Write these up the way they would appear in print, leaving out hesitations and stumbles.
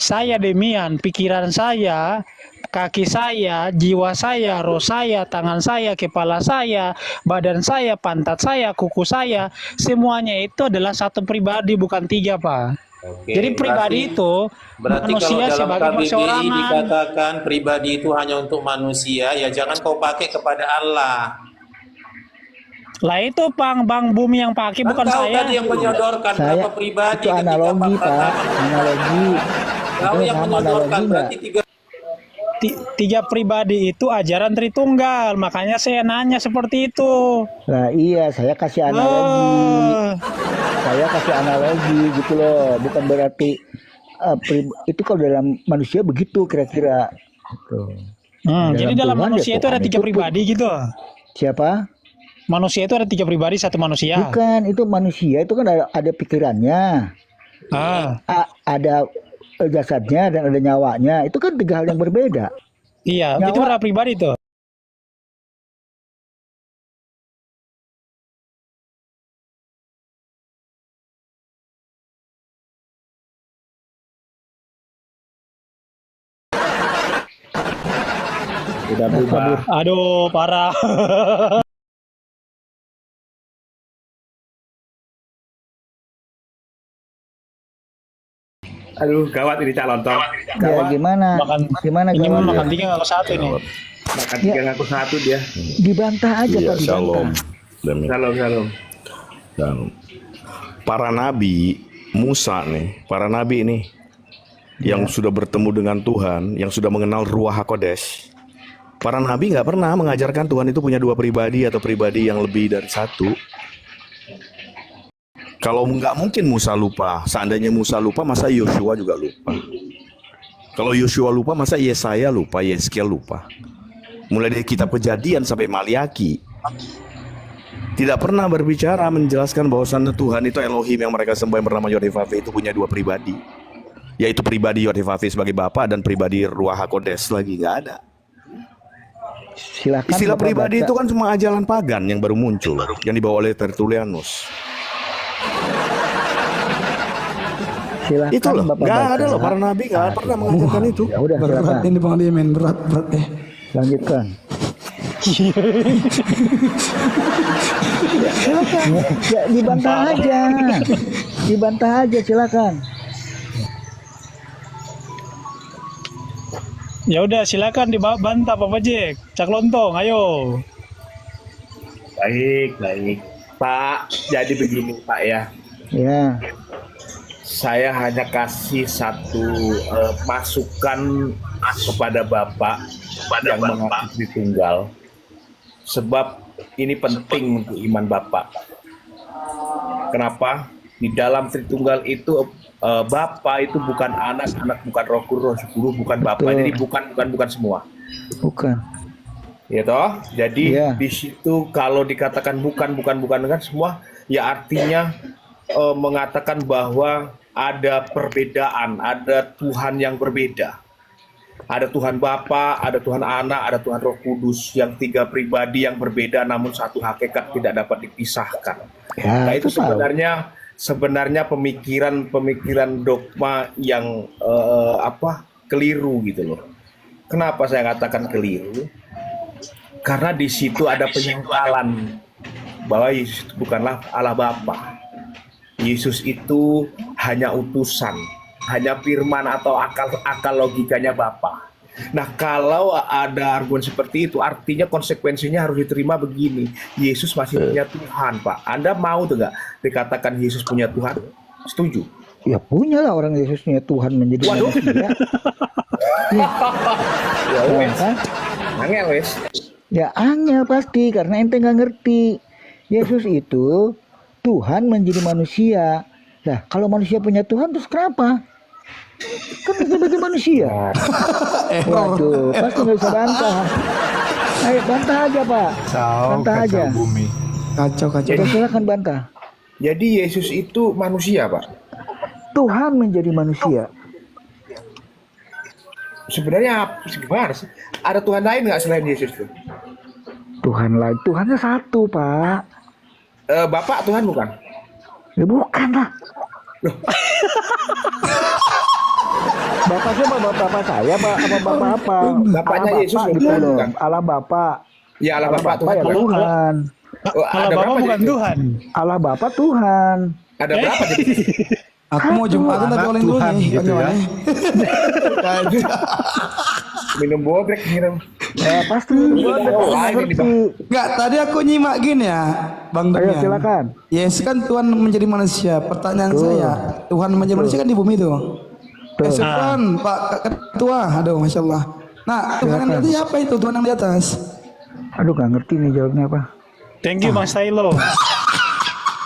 Saya Demian, pikiran saya, kaki saya, jiwa saya, roh saya, tangan saya, kepala saya, badan saya, pantat saya, kuku saya, semuanya itu adalah satu pribadi, bukan tiga, Pak. Jadi Oke, pribadi itu berarti kalau manusia dalam sebagai KBBI perseorangan. dikatakan pribadi itu hanya untuk manusia, ya jangan kau pakai kepada Allah. Lah itu Bang Bumi yang pakai, Kan bukan kau saya. tadi yang menyodorkan Saya berapa pribadi itu ketika analogi, Pak Pak. Pratama. Analogi. Kau Itu yang sama menyodorkan analogi nggak? berarti tiga. Tiga pribadi itu ajaran Tritunggal, makanya saya nanya seperti itu. Nah iya, saya kasih analogi. Eh, Saya kasih analogi gitu loh. Bukan berarti itu kalau dalam manusia begitu kira-kira. Gitu. jadi dalam Tuhan, manusia ya itu ada Tuhan tiga pribadi gitu. Siapa? Manusia itu ada tiga pribadi, satu manusia. Bukan, itu manusia itu kan ada pikirannya, Ah, ada jasadnya dan ada nyawanya. Itu kan tiga hal yang berbeda. iya, itu Nyawa berapa pribadi tuh? Udah berubah. Aduh, parah. Aduh, gawat ini Cak Lontong. ya Gawat. gimana? Makan Gimana ini mah gawat? makan tiga nggak ke satu nih. Makan tiga ngaku satu dia. Dibantah aja Iya, Pak, shalom. dibantah. Shalom, shalom. Dan para nabi Musa nih, para nabi ini yang sudah bertemu dengan Tuhan, yang sudah mengenal Ruach HaKodesh. Para nabi nggak pernah mengajarkan Tuhan itu punya dua pribadi atau pribadi yang lebih dari satu. Kalau nggak mungkin Musa lupa, seandainya Musa lupa, masa Yosua juga lupa. Kalau Yosua lupa, masa Yesaya lupa, Yeskel lupa. Mulai dari kitab Kejadian sampai Maliaki, tidak pernah berbicara menjelaskan bahwasannya Tuhan itu Elohim yang mereka sembah yang bernama Yod-Heh-Vav-Veh itu punya dua pribadi, yaitu pribadi Yod-Heh-Vav-Veh sebagai Bapa dan pribadi Ruach HaKodesh lagi nggak ada. Silakan Istilah Bapak pribadi baca. itu kan cuma ajaran pagan yang baru muncul, yang dibawa oleh Tertullianus. Silakan Itu loh, Bapak nggak baca. ada loh, para nabi nggak pernah mengajarkan itu. Ya udah Berat silakan. ini Bang Dimen, berat Lanjutkan. Silakan. Ya dibantah aja. Dibantah aja silakan. Ya udah, silakan dibantah Pak Jack. Cak Lontong, ayo. Baik, baik. Pak, jadi begini Pak ya. Ya. Saya hanya kasih satu masukan kepada Bapak yang mengaku Tritunggal. Sebab ini penting untuk iman Bapak. Kenapa? Di dalam Tritunggal itu Bapa itu bukan anak, anak bukan roh guru bukan Bapa. Betul. Jadi bukan semua. Bukan. Ya toh? Jadi Iya. di situ kalau dikatakan bukan dengan semua, ya artinya mengatakan bahwa ada perbedaan, ada Tuhan yang berbeda. Ada Tuhan Bapa, ada Tuhan Anak, ada Tuhan Roh Kudus, yang tiga pribadi yang berbeda namun satu hakikat tidak dapat dipisahkan. Ya, Nah itu itu tahu. sebenarnya pemikiran dogma yang keliru gitu loh. Kenapa saya katakan keliru? Karena di situ ada penyangkalan bahwa Yesus itu bukanlah Allah Bapa. Yesus itu hanya utusan, hanya firman atau akal logikanya Bapa. Nah, kalau ada argumen seperti itu, artinya konsekuensinya harus diterima begini. Yesus masih punya Tuhan, Pak. Anda mau tuh nggak dikatakan Yesus punya Tuhan? Setuju? Ya punya lah orang Yesusnya Tuhan menjadi Waduh. manusia. Ya Ya, wes, kan? angel wes. Ya angel pasti karena ente nggak ngerti. Yesus itu Tuhan menjadi manusia. Nah kalau manusia punya Tuhan terus kenapa? Kan sebagai manusia. Waduh, pasti nggak bisa bantah. Ayo bantah aja Pak. Bantah aja. Kacau. Kita silakan bantah. Jadi Yesus itu manusia, Pak. Tuhan menjadi manusia. Sebenarnya gimana sih? Ada Tuhan lain nggak selain Yesus tuh? Tuhan lain, Tuhannya satu Pak. Bapak Tuhan bukan? Ya bukan lah. Bapak siapa? Bapak saya apa bapak apa? Bapaknya Allah Yesus Bapak bukan, gitu loh. bukan. Allah Bapak. Ya Allah Bapak Bapak ya Tuhan. Tuhan. Oh, Kalau ada Bapak berapa bukan jadi? Tuhan. Allah Bapak Tuhan. Ada berapa jadi? Aku mau Jumatan tapi oleh dulu nih. gitu ya. Minum bobrek minum. Ya pasti gua ngerti. Enggak, tadi aku nyimak gini ya, Bang Ayo Damian. silakan. Yes, kan Tuhan menjadi manusia. Pertanyaan saya, Tuhan menjadi manusia kan di bumi itu. Tuhan, Pak Ketua, aduh, masya Allah. Nah, Tuhan yang di atas siapa itu? Tuhan yang di atas. Aduh gak ngerti nih jawabnya apa. Thank you Mas Tailo.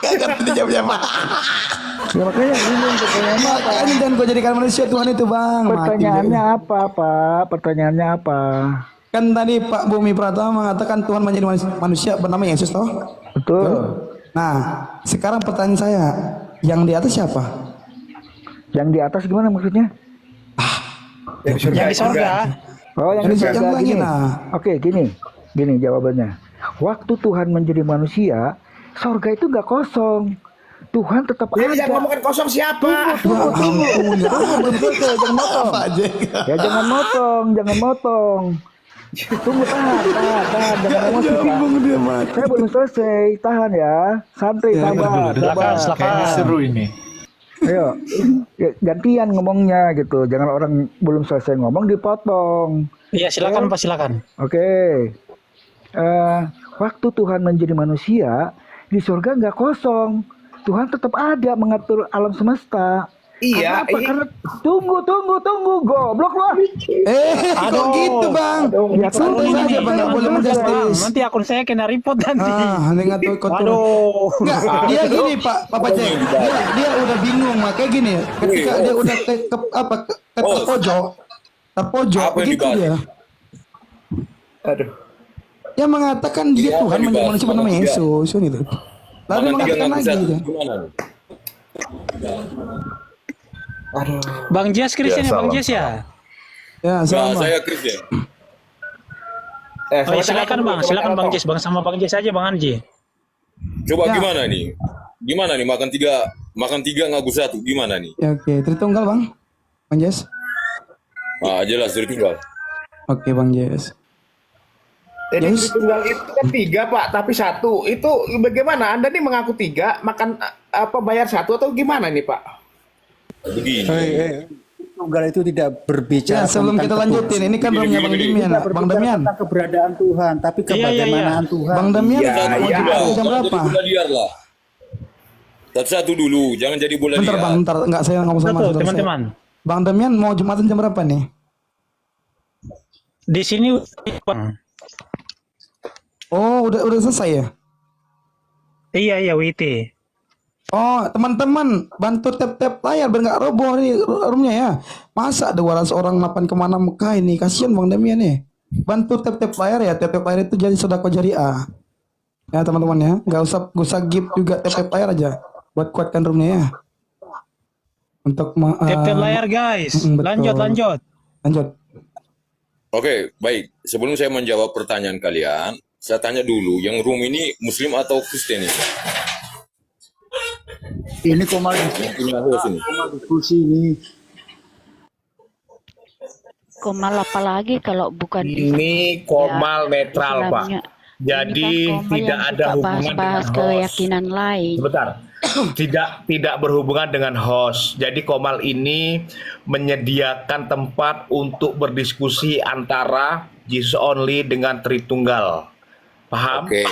Gak ngerti jawabnya apa. Ya makanya bingung pertanyaannya apa? Makanya dan kau jadikan manusia Tuhan itu, Bang. Mati Pertanyaannya dia. apa Pak? Pertanyaannya apa? Kan tadi Pak Bumi Pratama mengatakan Tuhan menjadi manusia bernama Yesus, toh? Betul. Nah, sekarang pertanyaan saya, yang di atas siapa? Yang di atas gimana maksudnya? Yang di sorga. Oh yang Yang di di surga surga lagi, gini. nah. Oke gini jawabannya. Waktu Tuhan menjadi manusia, sorga itu gak kosong. Tuhan tetap Ya, ada. yang ngomongin kosong siapa? Tunggu, belum selesai, jangan motong. Ya jangan motong. Tunggu, tahan, jangan emosi, Pak. Saya belum selesai, tahan ya. Santai, sabar. Silakan. Kayaknya seru ini. Ayo, ya, gantian ngomongnya gitu. Jangan orang belum selesai ngomong dipotong. Iya silakan Pak, silakan. Oke. Waktu Tuhan menjadi manusia, di surga nggak kosong. Tuhan tetap ada mengatur alam semesta. Iya, Karena apa? Karena tunggu, goblok loh. Kok gitu, Bang? Ya, Santai tunggu, saja, Bang. Nggak boleh tunggu, menjustis. Nanti akun saya kena report nanti. Nanti nggak tahu ikut. Waduh. Enggak, dia gini Pak Paceng. Dia udah bingung, makanya gini. Ketika dia udah ke terpojok, Apa yang begitu dibahas? dia. Aduh. Dia mengatakan dia Tuhan menjadi manusia bernama Yesus, kan itu. Lalu Makan tiga mengatakan nggak lagi bisa. dia. Gimana nih? Bang Jas Kristen ya Bang Jas ya. Ya, Nah, sama. saya Chris ya. Oh, ya, silakan Bang Jas, Bang sama Bang Jas aja Bang Anji. Coba Ya. gimana nih? Gimana nih makan tiga ngaku satu? Gimana nih? Ya, oke, Tritunggal, Bang. Bang Jes. Ah, jelas dari tunggal. Oke, Bang Jes. Jadi Yes. tunggal itu kan 3 Pak, tapi 1. Itu bagaimana? Anda nih mengaku 3, makan apa bayar 1 atau gimana nih Pak? Begini. Tunggal itu tidak berbicara Ya, sebelum tentang kita lanjutin, ini kan roomnya Bang Damian. tidak Bang berbicara Damian. tentang keberadaan Tuhan, tapi Iya, iya, iya. kebagaimanaan Tuhan. Bang Damian Iya, mau iya. jumpa jam Jangan berapa? jadi bola liar lah. Satu dulu, jangan jadi bola Bentar, liar. Bang, bentar. Enggak, saya ngomong sama Betul, saudara saya. teman-teman. Bang Damian mau Jumatan jam berapa nih? Di sini Oh, udah selesai ya? iya WT. Oh, teman-teman, bantu tap-tap layar biar nggak roboh nih roomnya ya. Masa ada 200 orang 8 kemana Mekah ini? Kasihan Bang Damian nih. Bantu tap-tap layar ya. Tap-tap layar itu jadi sedekah jariah. Ya teman-teman ya. Nggak usah give juga tap-tap layar aja. Buat kuatkan roomnya ya. Untuk Tap-tap layar guys. betul. Lanjut. Lanjut. Oke, baik. Sebelum saya menjawab pertanyaan kalian, saya tanya dulu, yang room ini Muslim atau Kristen ini? Ini komal Yang punya host ini. diskusi ini. Komal apalagi kalau bukan Ini komal netral Pak. Islamnya. Jadi Ini kan komal tidak yang ada suka hubungan bahas-bahas dengan host. keyakinan lain. Sebentar. tidak berhubungan dengan host. Jadi Komal ini menyediakan tempat untuk berdiskusi antara Jesus only dengan Tritunggal. Paham? Oke.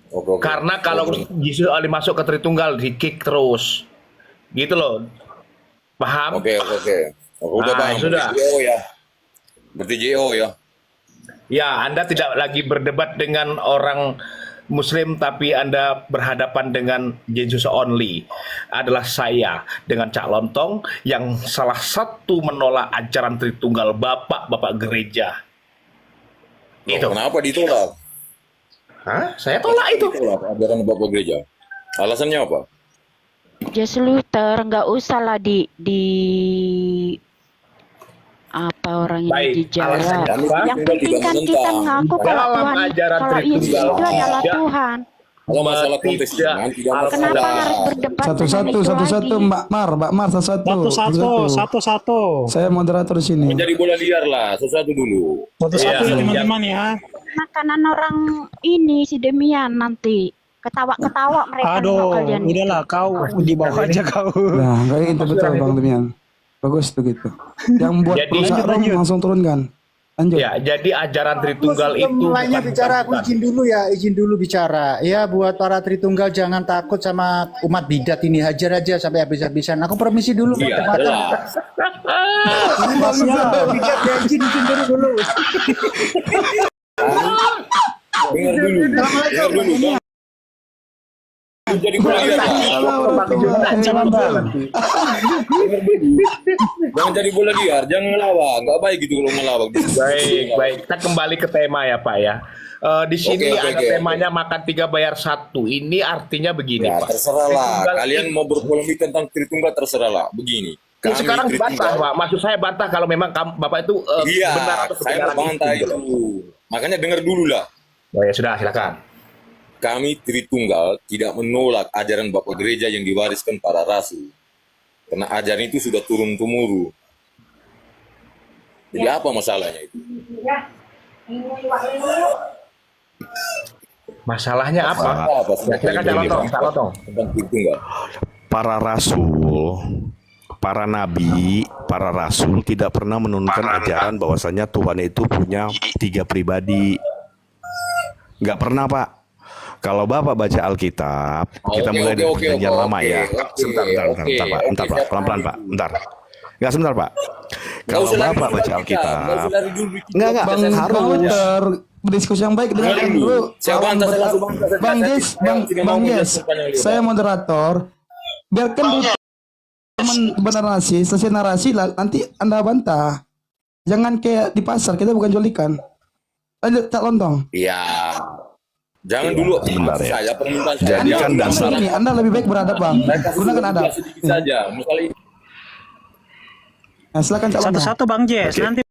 Oke. Karena kalau Jesus only masuk ke Tritunggal di kick terus. Gitu loh. Paham? Oke. Udah Nah, bang. sudah. JO ya. Berarti JO ya. Ya, Anda tidak lagi berdebat dengan orang Muslim, tapi Anda berhadapan dengan Jesus only. Adalah saya dengan Cak Lontong yang salah satu menolak ajaran Tritunggal Bapak gereja. Itu. Kenapa ditolak? Hah? Saya tolak itu. Ditolak ajaran Bapak gereja. Alasannya apa? Just Luther nggak usah lah di apa orang Baik, ini dijawab. alasannya apa? Yang penting kan kita ngaku kalau Dalam Tuhan, ajaran kalau Yesus Tritunggal itu adalah tidak. Tuhan. Kalau masalah konteks iman tidak Kenapa masalah. harus berdebat dengan Satu-satu, itu satu-satu, lagi? Mbak Mar, satu-satu. Satu-satu. Saya moderator sini. Menjadi bola liar lah, sesuatu dulu. Satu-satu ya teman-teman ya. Makanan orang ini si Demian nanti ketawa-ketawa mereka nengok Aduh, kalian. udahlah kau di bawah aja kau. Nah, kayak itu betul Bang Demian. Bagus tuh gitu. Yang buat Jadi- perusahaan lanjut. langsung turunkan. Lanjut. Ya, jadi ajaran Tritunggal itu mulainya bukan- bicara, aku bukan- izin dulu bicara. Ya, buat para Tritunggal jangan takut sama umat bidat ini, hajar aja sampai habis-habisan. Aku permisi dulu. Iya, jelas. Bidat ya, izin dulu. Dengar dulu, Bang. Jadi bola liar lah. Jangan jadi bola liar, jangan ngelawak. Nggak baik gitu kalau ngelawak. Baik. Kita kembali ke tema ya Pak ya. Di sini Oke, ada oke. temanya makan 3 bayar 1. Ini artinya begini Ya, Pak. terserah lah. Tritunggal Kalian ini- mau berpolemik tentang Tritunggal, terserah lah. Begini. Ya, sekarang bantah Tritunggal. Pak. Maksud saya bantah kalau memang Bapak itu Iya, benar atau saya kebenaran membantah gitu loh. itu. Makanya dengar dulu lah. Oh ya sudah, silakan. Kami Tritunggal tidak menolak ajaran Bapak Gereja yang diwariskan para rasul. Karena ajaran itu sudah turun-temurun. Jadi apa masalahnya itu? Masalahnya apa? Apa? Ya, silakan Cak Lotong. Tentang Tritunggal. Para rasul, para nabi, para rasul tidak pernah menurunkan ajaran bahwasanya Tuhan itu punya 3 pribadi. Nggak pernah, Pak. Kalau Bapak baca Alkitab, kita mulai dari Perjanjian Lama ya. Sebentar, Pak. Pelan-pelan, Pak. Bentar. Nggak, sebentar, Pak. Kalau Bapak baca Alkitab, nggak, Bang harus. Walter, berdiskusi yang baik dengan Dengar dulu. dulu. Saya bantah, saya langsung bantah. Saya Bang tidak- Yes, tidak mau Bang Yes, menjelaskan yang lebar. saya moderator. Biarkan dulu teman bernarasi, selesai narasi lah, nanti Anda bantah. Jangan kayak di pasar, kita bukan jualikan. Lanjut, Cak Lontong. Iya. Jangan dulu. Sebentar ya. Saya permintaan saya. Jadi kan Jangan dasar- dulu. Ini Anda lebih baik beradab, Bang. Saya kasih Gunakan sedikit adab. sedikit saja. Misalnya Nah, silakan Cak Lontong. Satu-satu Bang Jess. Nanti